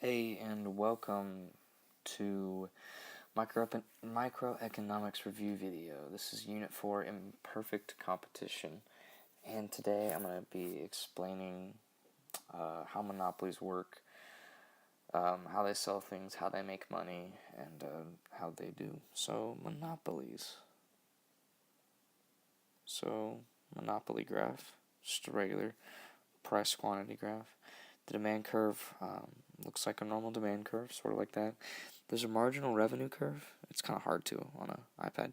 Hey, and welcome to Microeconomics Review video. This is Unit 4, Imperfect Competition, and today I'm going to be explaining how monopolies work, how they sell things, how they make money, and how they do. So, monopolies. So, monopoly graph, just a regular price quantity graph. The demand curve looks like a normal demand curve, sort of like that. There's a marginal revenue curve. It's kind of hard to on an iPad,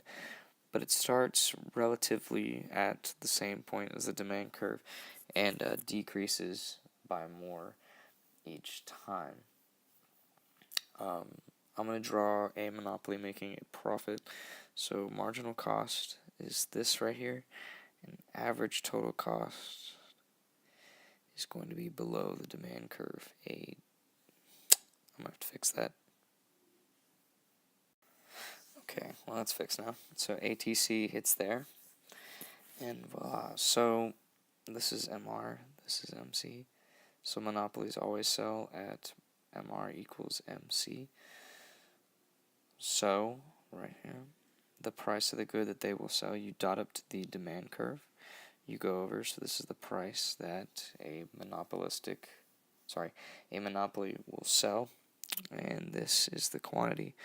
but it starts relatively at the same point as the demand curve and decreases by more each time. I'm going to draw a monopoly making a profit. So marginal cost is this right here, and average total cost is going to be below the demand curve. I'm going to have to fix that. Okay, well that's fixed now. So ATC hits there, and voila. So this is MR, this is MC. So monopolies always sell at MR equals MC. So, right here, the price of the good that they will sell, you dot up to the demand curve. You go over, so this is the price that a monopoly will sell, and this is the quantity.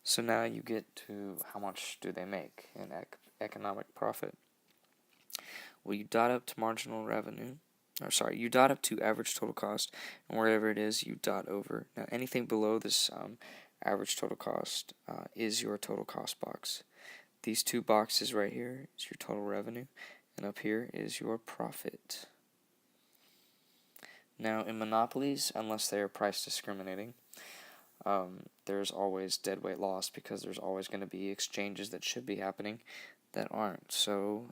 So now you get to how much do they make in economic profit. Well, you dot up to marginal revenue, you dot up to average total cost, and wherever it is, you dot over. Now, anything below this average total cost is your total cost box. These two boxes right here is your total revenue, and up here is your profit. Now, in monopolies, unless they are price discriminating, there's always deadweight loss because there's always going to be exchanges that should be happening that aren't. So,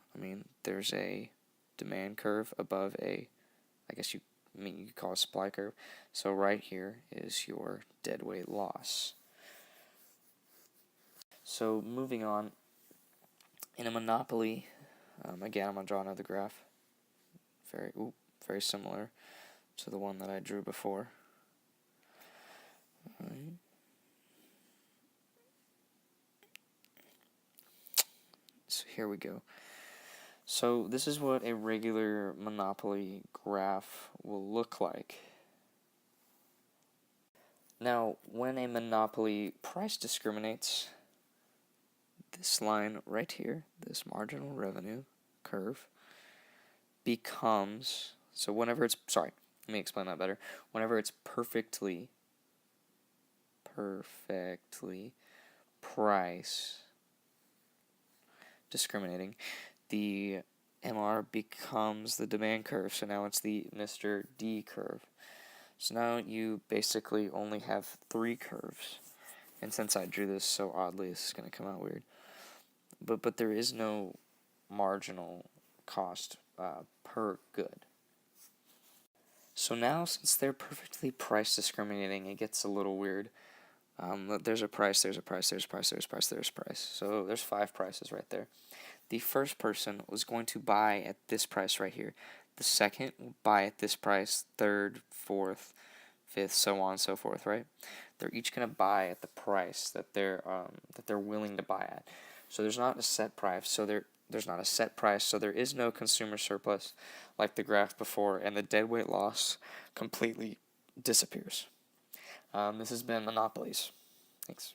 there's a demand curve above you could call it a supply curve. So right here is your deadweight loss. So moving on, in a monopoly, again I'm going to draw another graph. Very similar to the one that I drew before. Alright. So here we go. So this is what a regular monopoly graph will look like. Now, when a monopoly price discriminates, this line right here, this marginal revenue curve, becomes, let me explain that better. Whenever it's perfectly price discriminating, the MR becomes the demand curve, so now it's the Mr. D curve. So now you basically only have three curves, and since I drew this so oddly, this is going to come out weird. But there is no marginal cost per good. So now, since they're perfectly price discriminating, it gets a little weird. There's a price, there's a price, there's a price, there's a price, there's a price. So there's 5 prices right there. The first person was going to buy at this price right here. The second will buy at this price, third, fourth, fifth, so on and so forth, right? They're each going to buy at the price that they're willing to buy at. So there's not a set price. So there's not a set price. So there is no consumer surplus like the graph before, and the deadweight loss completely disappears. This has been Monopolies. Thanks.